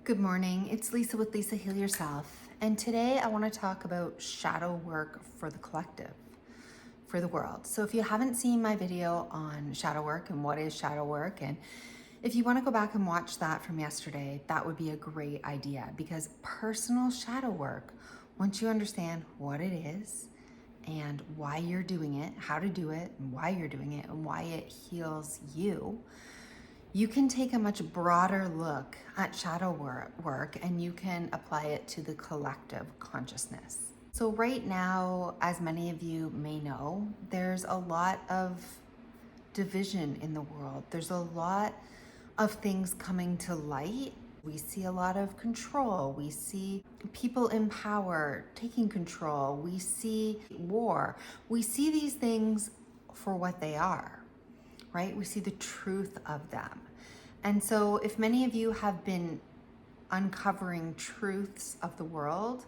Good morning, it's Lisa with Lisa Heal Yourself, and today I want to talk about shadow work for the collective, for the world. So if you haven't seen my video on shadow work and what is shadow work, and if you want to go back and watch that from yesterday, that would be a great idea, because personal shadow work, once you understand what it is and why you're doing it, how to do it, and why you're doing it, and why it heals you, you can take a much broader look at shadow work and you can apply it to the collective consciousness. So right now, as many of you may know, there's a lot of division in the world. There's a lot of things coming to light. We see a lot of control. We see people in power taking control. We see war. We see these things for what they are, right? We see the truth of them. And so if many of you have been uncovering truths of the world,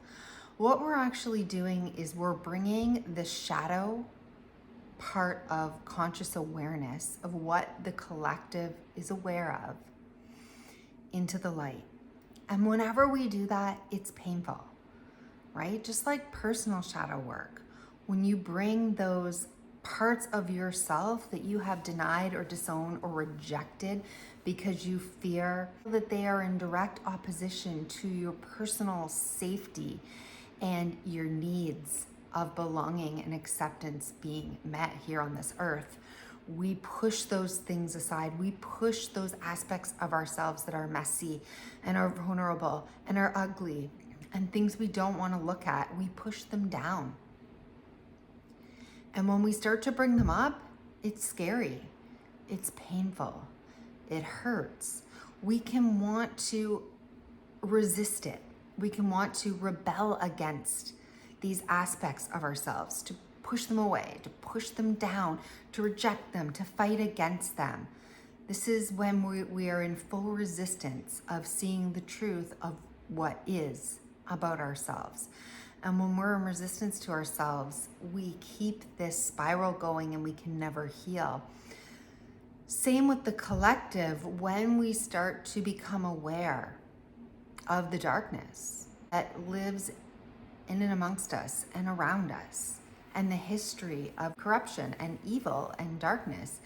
what we're actually doing is we're bringing the shadow part of conscious awareness of what the collective is aware of into the light. And whenever we do that, it's painful, right? Just like personal shadow work. When you bring those parts of yourself that you have denied or disowned or rejected because you fear that they are in direct opposition to your personal safety and your needs of belonging and acceptance being met here on this earth, we push those things aside. We push those aspects of ourselves that are messy and are vulnerable and are ugly and things we don't want to look at. We push them down. And when we start to bring them up, it's scary, it's painful, it hurts. We can want to resist it. We can want to rebel against these aspects of ourselves, to push them away, to push them down, to reject them, to fight against them. This is when we are in full resistance of seeing the truth of what is about ourselves. And when we're in resistance to ourselves, we keep this spiral going and we can never heal. Same with the collective. When we start to become aware of the darkness that lives in and amongst us and around us, and the history of corruption and evil and darkness,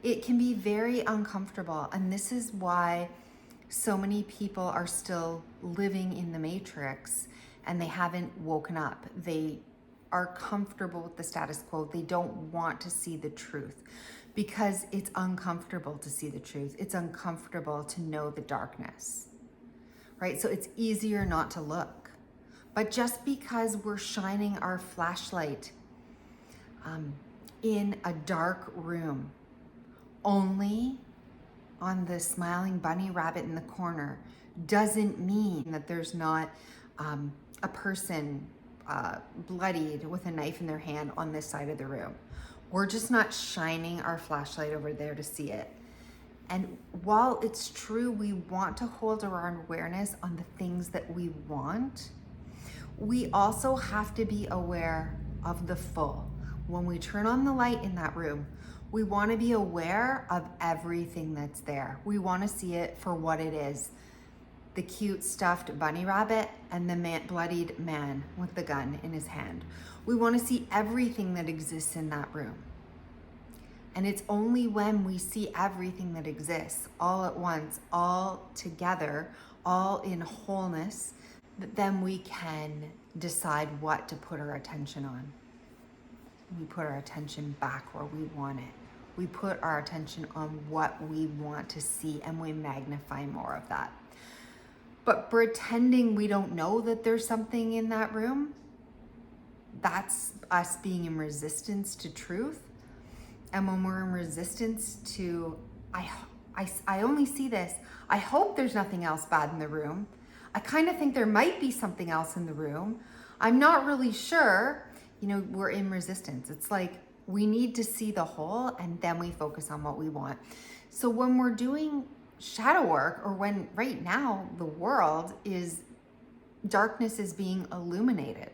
it can be very uncomfortable. And this is why so many people are still living in the matrix and they haven't woken up. They are comfortable with the status quo. They don't want to see the truth because it's uncomfortable to see the truth. It's uncomfortable to know the darkness, right? So it's easier not to look. But just because we're shining our flashlight in a dark room only on the smiling bunny rabbit in the corner doesn't mean that there's not a person bloodied with a knife in their hand on this side of the room. We're just not shining our flashlight over there to see it. And while it's true we want to hold our awareness on the things that we want, we also have to be aware of the full. When we turn on the light in that room, we want to be aware of everything that's there. We want to see it for what it is. The cute stuffed bunny rabbit and the bloodied man with the gun in his hand. We want to see everything that exists in that room. And it's only when we see everything that exists all at once, all together, all in wholeness, that then we can decide what to put our attention on. We put our attention back where we want it. We put our attention on what we want to see and we magnify more of that. But pretending we don't know that there's something in that room, that's us being in resistance to truth. And when we're in resistance to, I only see this, I hope there's nothing else bad in the room. I kind of think there might be something else in the room. I'm not really sure. We're in resistance. It's like we need to see the whole and then we focus on what we want. So when we're doing shadow work, or when right now the world is, darkness is being illuminated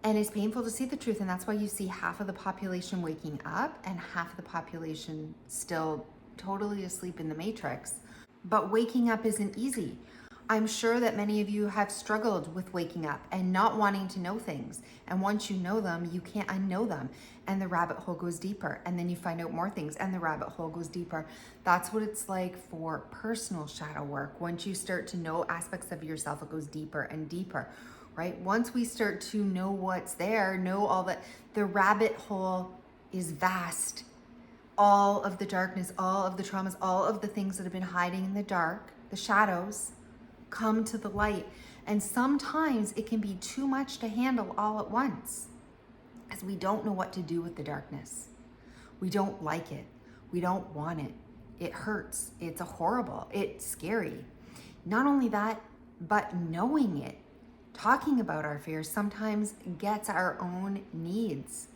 and it's painful to see the truth, and that's why you see half of the population waking up and half of the population still totally asleep in the matrix. But waking up isn't easy. I'm sure that many of you have struggled with waking up and not wanting to know things. And once you know them, you can't unknow them. And the rabbit hole goes deeper. And then you find out more things and the rabbit hole goes deeper. That's what it's like for personal shadow work. Once you start to know aspects of yourself, it goes deeper and deeper, right? Once we start to know what's there, know all that, the rabbit hole is vast. All of the darkness, all of the traumas, all of the things that have been hiding in the dark, the shadows, come to the light. And sometimes it can be too much to handle all at once, as we don't know what to do with the darkness. We don't like it. We don't want it. It hurts. It's horrible. It's scary. Not only that, but knowing it, talking about our fears sometimes gets our own needs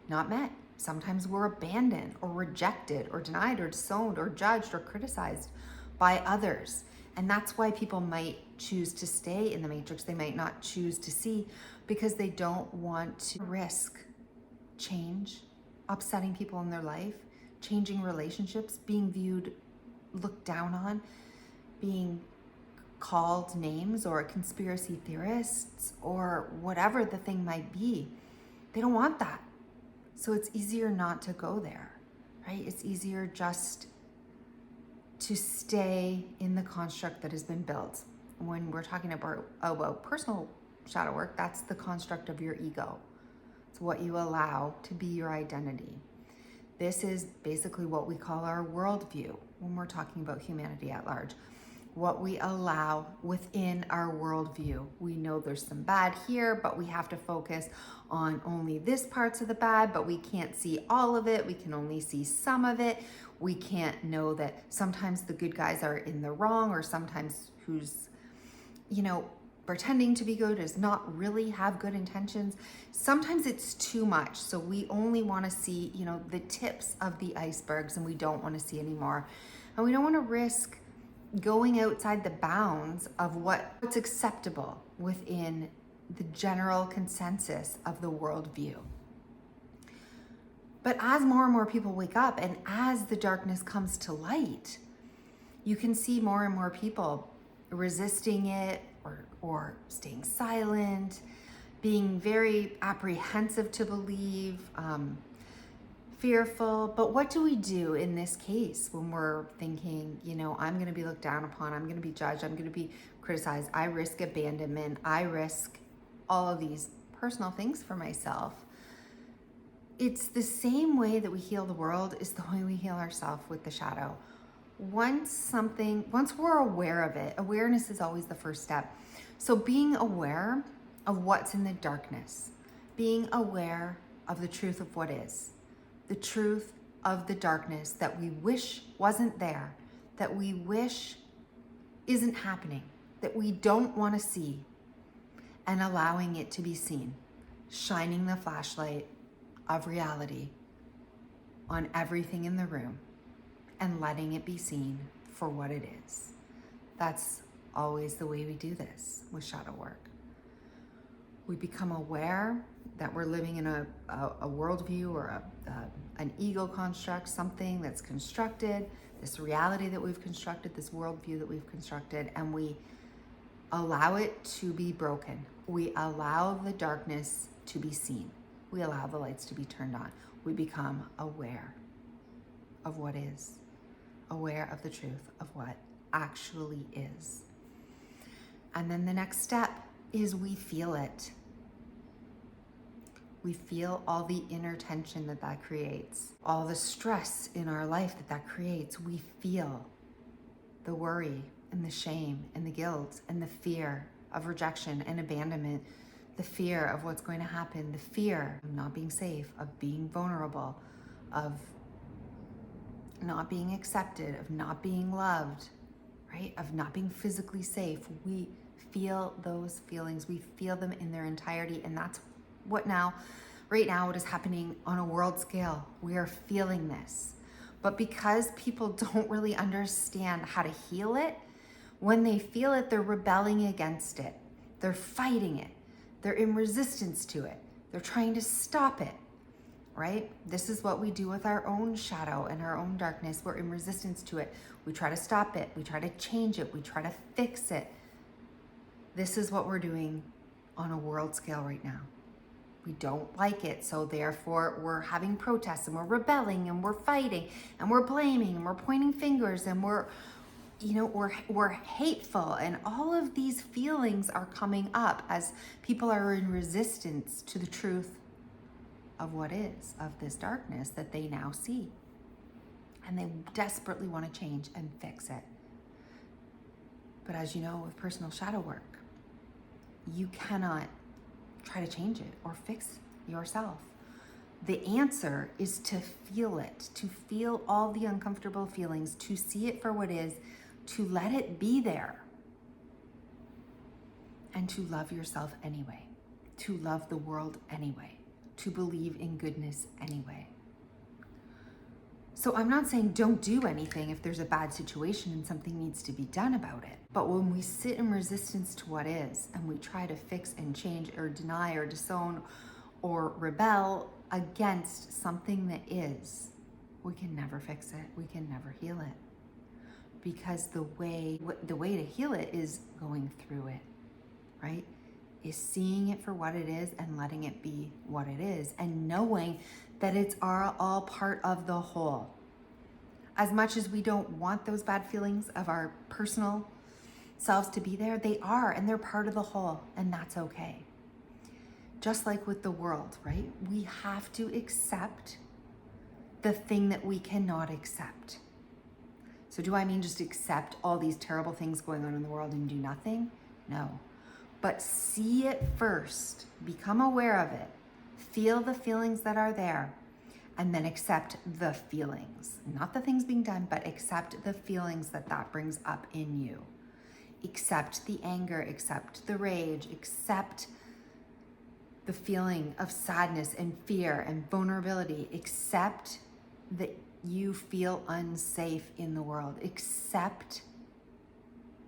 not met. Sometimes we're abandoned or rejected or denied or disowned or judged or criticized by others. And that's why people might choose to stay in the matrix. They might not choose to see because they don't want to risk change, upsetting people in their life, changing relationships, being viewed, looked down on, being called names or conspiracy theorists or whatever the thing might be. They don't want that. So it's easier not to go there, right? It's easier just to stay in the construct that has been built. When we're talking about personal shadow work, that's the construct of your ego. It's what you allow to be your identity. This is basically what we call our worldview when we're talking about humanity at large. What we allow within our worldview. We know there's some bad here, but we have to focus on only this parts of the bad, but we can't see all of it. We can only see some of it. We can't know that sometimes the good guys are in the wrong, or sometimes who's, pretending to be good does not really have good intentions. Sometimes it's too much. So we only want to see, the tips of the icebergs, and we don't want to see any more. And we don't want to risk going outside the bounds of what's acceptable within the general consensus of the worldview. But as more and more people wake up and as the darkness comes to light, you can see more and more people resisting it or staying silent, being very apprehensive to believe, fearful. But what do we do in this case when we're thinking, I'm going to be looked down upon, I'm going to be judged, I'm going to be criticized, I risk abandonment, I risk all of these personal things for myself? It's the same way that we heal the world is the way we heal ourselves with the shadow. Once we're aware of it, awareness is always the first step. So being aware of what's in the darkness, being aware of the truth of what is, the truth of the darkness that we wish wasn't there, that we wish isn't happening, that we don't want to see, and allowing it to be seen, shining the flashlight of reality on everything in the room and letting it be seen for what it is. That's always the way we do this with shadow work. We become aware that we're living in a worldview or an ego construct, something that's constructed, this reality that we've constructed, this worldview that we've constructed, and we allow it to be broken. We allow the darkness to be seen. We allow the lights to be turned on. We become aware of what is, aware of the truth of what actually is. And then the next step is we feel it. We feel all the inner tension that creates, all the stress in our life that creates. We feel the worry and the shame and the guilt and the fear of rejection and abandonment, the fear of what's going to happen, the fear of not being safe, of being vulnerable, of not being accepted, of not being loved, right? Of not being physically safe. We feel those feelings. We feel them in their entirety. And that's right now, what is happening on a world scale. We are feeling this. But because people don't really understand how to heal it, when they feel it, they're rebelling against it. They're fighting it. They're in resistance to it. They're trying to stop it, right? This is what we do with our own shadow and our own darkness. We're in resistance to it. We try to stop it. We try to change it. We try to fix it. This is what we're doing on a world scale right now. We don't like it, so therefore we're having protests and we're rebelling and we're fighting and we're blaming and we're pointing fingers and we're hateful, and all of these feelings are coming up as people are in resistance to the truth of what is, of this darkness that they now see. And they desperately want to change and fix it. But as you know, with personal shadow work, you cannot try to change it or fix yourself. The answer is to feel it, to feel all the uncomfortable feelings, to see it for what is, to let it be there, and to love yourself anyway, to love the world anyway, to believe in goodness anyway. So I'm not saying don't do anything if there's a bad situation and something needs to be done about it. But when we sit in resistance to what is and we try to fix and change or deny or disown or rebel against something that is, we can never fix it. We can never heal it. Because the way to heal it is going through it, right? Is seeing it for what it is and letting it be what it is, and knowing that it's all part of the whole. As much as we don't want those bad feelings of our personal selves to be there, they are, and they're part of the whole, and that's okay. Just like with the world, right? We have to accept the thing that we cannot accept. So do I mean just accept all these terrible things going on in the world and do nothing? No. But see it first, become aware of it, feel the feelings that are there, and then accept the feelings. Not the things being done, but accept the feelings that brings up in you. Accept the anger, accept the rage, accept the feeling of sadness and fear and vulnerability. Accept that you feel unsafe in the world. Accept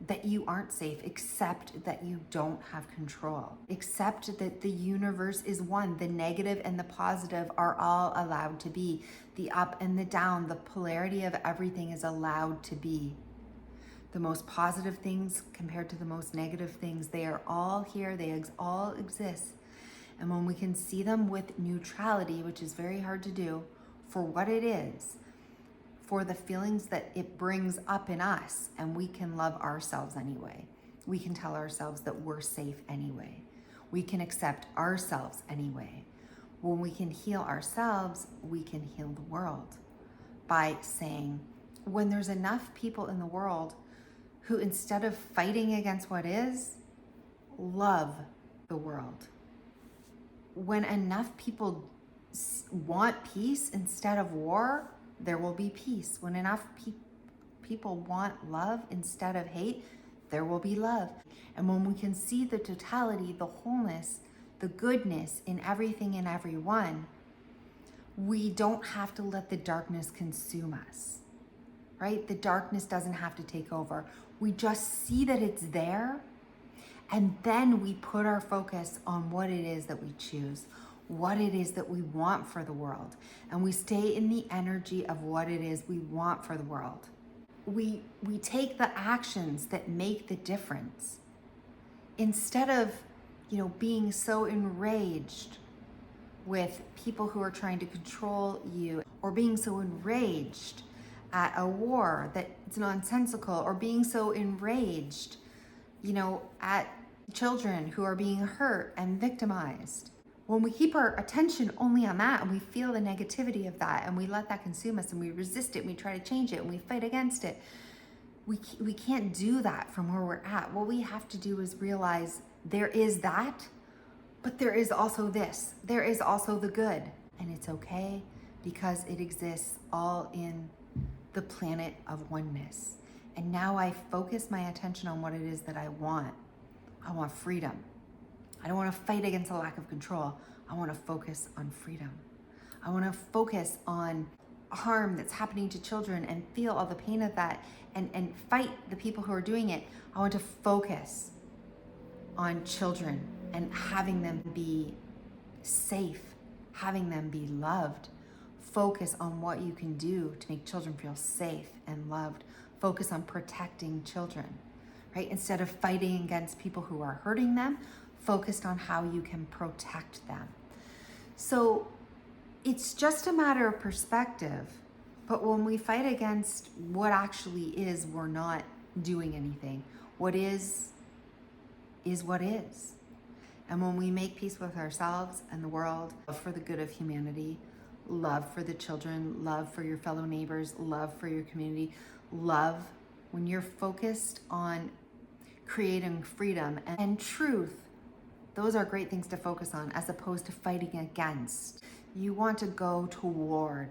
that you aren't safe. Accept that you don't have control. Accept that the universe is one. The negative and the positive are all allowed to be. The up and the down, the polarity of everything is allowed to be. The most positive things compared to the most negative things, they are all here. They all exist. And when we can see them with neutrality, which is very hard to do, for what it is, for the feelings that it brings up in us, and we can love ourselves anyway. We can tell ourselves that we're safe anyway. We can accept ourselves anyway. When we can heal ourselves, we can heal the world by saying, when there's enough people in the world who, instead of fighting against what is, love the world. When enough people want peace instead of war, there will be peace. When enough people want love instead of hate, there will be love. And when we can see the totality, the wholeness, the goodness in everything and everyone, we don't have to let the darkness consume us, right? The darkness doesn't have to take over. We just see that it's there, and then we put our focus on what it is that we choose, what it is that we want for the world, and we stay in the energy of what it is we want for the world. We take the actions that make the difference instead of, being so enraged with people who are trying to control you, or being so enraged at a war that it's nonsensical, or being so enraged, at children who are being hurt and victimized. When we keep our attention only on that, and we feel the negativity of that, and we let that consume us, and we resist it, and we try to change it, and we fight against it, we can't do that from where we're at. What we have to do is realize there is that, but there is also this. There is also the good, and it's okay because it exists all in the planet of oneness. And now I focus my attention on what it is that I want. I want freedom. I don't want to fight against a lack of control. I want to focus on freedom. I want to focus on harm that's happening to children and feel all the pain of that and fight the people who are doing it. I want to focus on children and having them be safe, having them be loved. Focus on what you can do to make children feel safe and loved. Focus on protecting children, right? Instead of fighting against people who are hurting them, focused on how you can protect them. So it's just a matter of perspective. But when we fight against what actually is, we're not doing anything. What is what is. And when we make peace with ourselves and the world, love for the good of humanity, love for the children, love for your fellow neighbors, love for your community, love, when you're focused on creating freedom and truth, those are great things to focus on as opposed to fighting against. You want to go toward.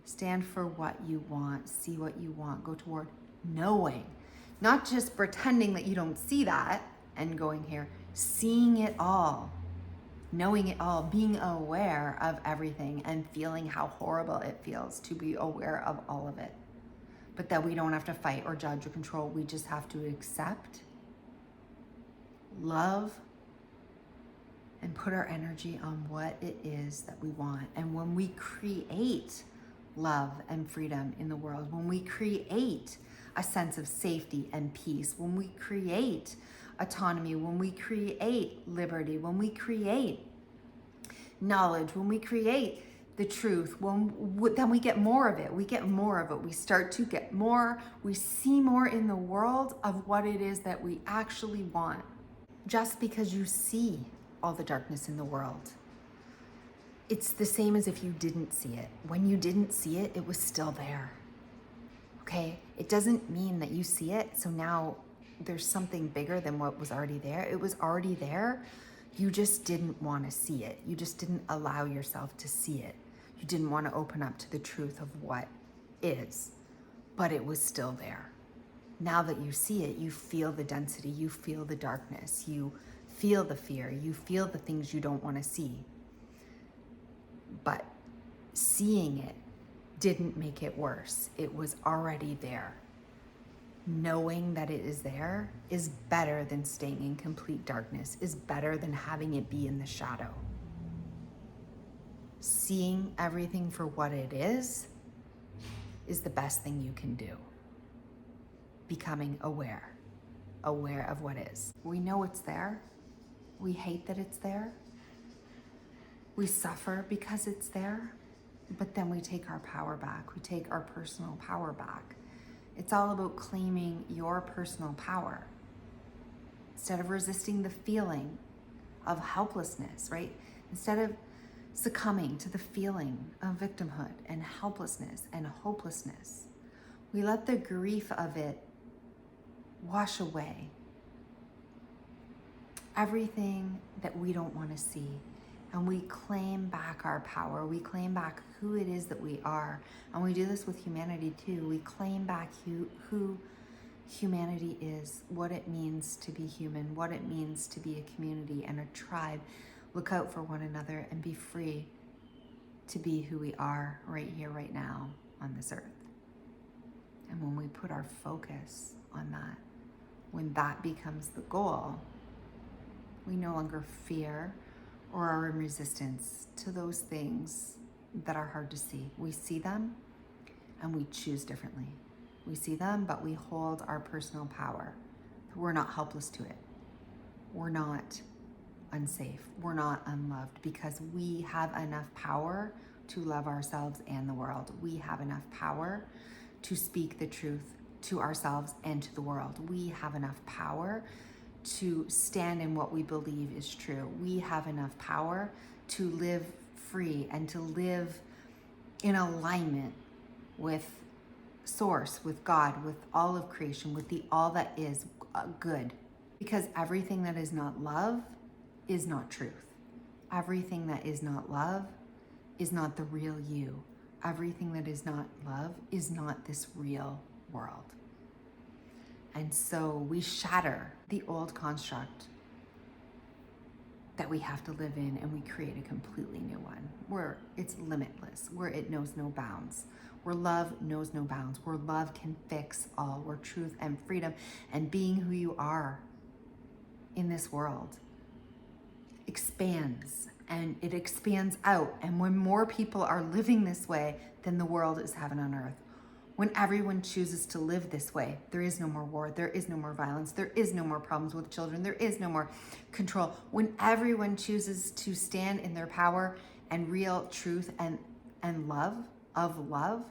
Stand for what you want, see what you want, go toward knowing. Not just pretending that you don't see that and going here, seeing it all, knowing it all, being aware of everything and feeling how horrible it feels to be aware of all of it. But that we don't have to fight or judge or control. We just have to accept, love, and put our energy on what it is that we want. And when we create love and freedom in the world, when we create a sense of safety and peace, when we create autonomy, when we create liberty, when we create knowledge, when we create the truth, then we get more of it. We get more of it. We start to get more. We see more in the world of what it is that we actually want. Just because you see all the darkness in the world, it's the same as if you didn't see it. When you didn't see it, it was still there. Okay? It doesn't mean that you see it, so now there's something bigger than what was already there. It was already there. You just didn't want to see it. You just didn't allow yourself to see it. You didn't want to open up to the truth of what is, but it was still there. Now that you see it, you feel the density, you feel the darkness, you feel the fear, you feel the things you don't want to see. But seeing it didn't make it worse. It was already there. Knowing that it is there is better than staying in complete darkness, is better than having it be in the shadow. Seeing everything for what it is the best thing you can do. Becoming aware of what is. We know it's there. We hate that it's there. We suffer because it's there, but then we take our power back. We take our personal power back. It's all about claiming your personal power instead of resisting the feeling of helplessness, right? Instead of succumbing to the feeling of victimhood and helplessness and hopelessness, we let the grief of it wash away everything that we don't want to see. And we claim back our power. We claim back who it is that we are. And we do this with humanity too. We claim back who humanity is, what it means to be human, what it means to be a community and a tribe. Look out for one another and be free to be who we are right here, right now on this earth. And when we put our focus on that, when that becomes the goal, we no longer fear or are in resistance to those things that are hard to see. We see them and we choose differently. We see them, but we hold our personal power. We're not helpless to it. We're not unsafe. We're not unloved because we have enough power to love ourselves and the world. We have enough power to speak the truth to ourselves and to the world. We have enough power to stand in what we believe is true. We have enough power to live free and to live in alignment with Source, with God, with all of creation, with the all that is good. Because everything that is not love is not truth. Everything that is not love is not the real you. Everything that is not love is not this real world. And so we shatter the old construct that we have to live in and we create a completely new one where it's limitless, where it knows no bounds, where love knows no bounds, where love can fix all, where truth and freedom and being who you are in this world expands and it expands out. And when more people are living this way, then the world is heaven on earth. When everyone chooses to live this way, there is no more war, there is no more violence, there is no more problems with children, there is no more control. When everyone chooses to stand in their power and real truth and love,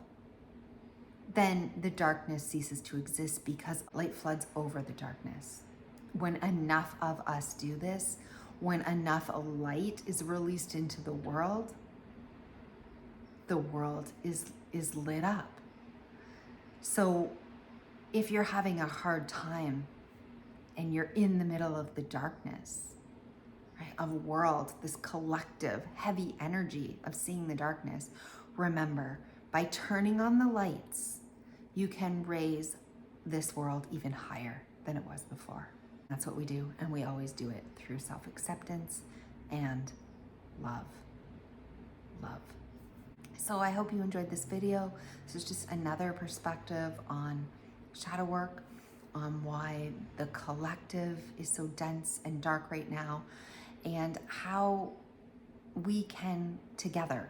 then the darkness ceases to exist because light floods over the darkness. When enough of us do this, when enough light is released into the world is lit up. So if you're having a hard time and you're in the middle of the darkness, right, of a world, this collective heavy energy of seeing the darkness, remember, by turning on the lights, you can raise this world even higher than it was before. That's what we do, and we always do it through self-acceptance and love. Love. So I hope you enjoyed this video. This is just another perspective on shadow work, on why the collective is so dense and dark right now, and how we can together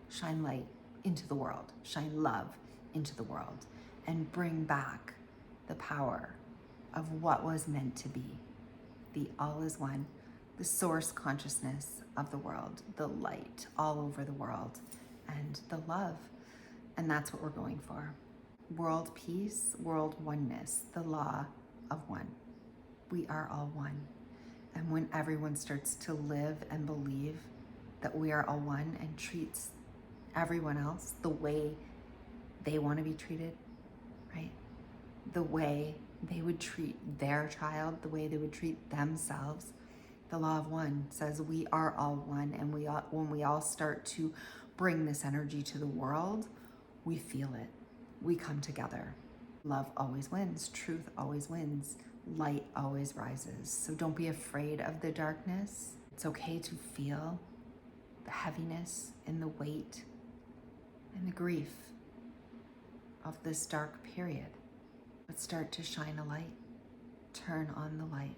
shine light into the world, shine love into the world, and bring back the power of what was meant to be, the all is one, the source consciousness of the world, the light all over the world, and the love. And that's what we're going for. World peace, world oneness, the law of one. We are all one. And when everyone starts to live and believe that we are all one and treats everyone else the way they want to be treated, right? The way they would treat their child, the way they would treat themselves. The law of one says we are all one, and when we all start to bring this energy to the world, we feel it. We come together. Love always wins. Truth always wins. Light always rises. So don't be afraid of the darkness. It's okay to feel the heaviness and the weight and the grief of this dark period. But start to shine a light. Turn on the light.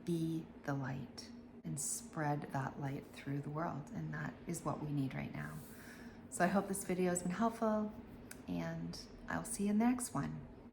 Be the light and spread that light through the world. And that is what we need right now. So I hope this video has been helpful, and I'll see you in the next one.